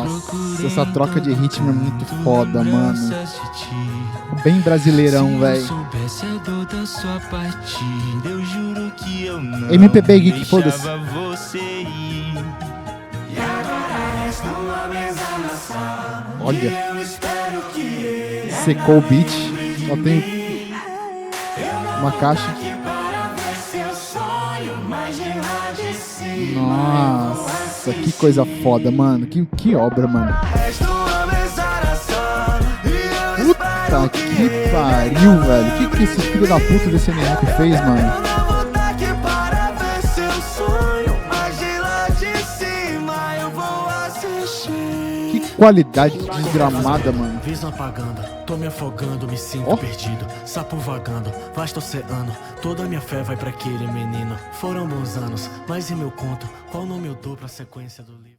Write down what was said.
Nossa, essa troca de ritmo é muito foda, mano. Bem brasileirão, velho. MPB Geek, foda-se. Olha. Secou o beat. Só tem uma caixa. Nossa, que coisa foda, mano. Que obra, mano. Puta que pariu, velho. Que esse filho da puta desse NRap fez, mano? Que qualidade desgramada, mano. Visão apagando, tô me afogando, me sinto perdido. Sapo vagando, vasto oceano. Toda minha fé vai pra aquele menino. Foram bons anos, mas em meu conto, qual nome eu dou pra sequência do livro?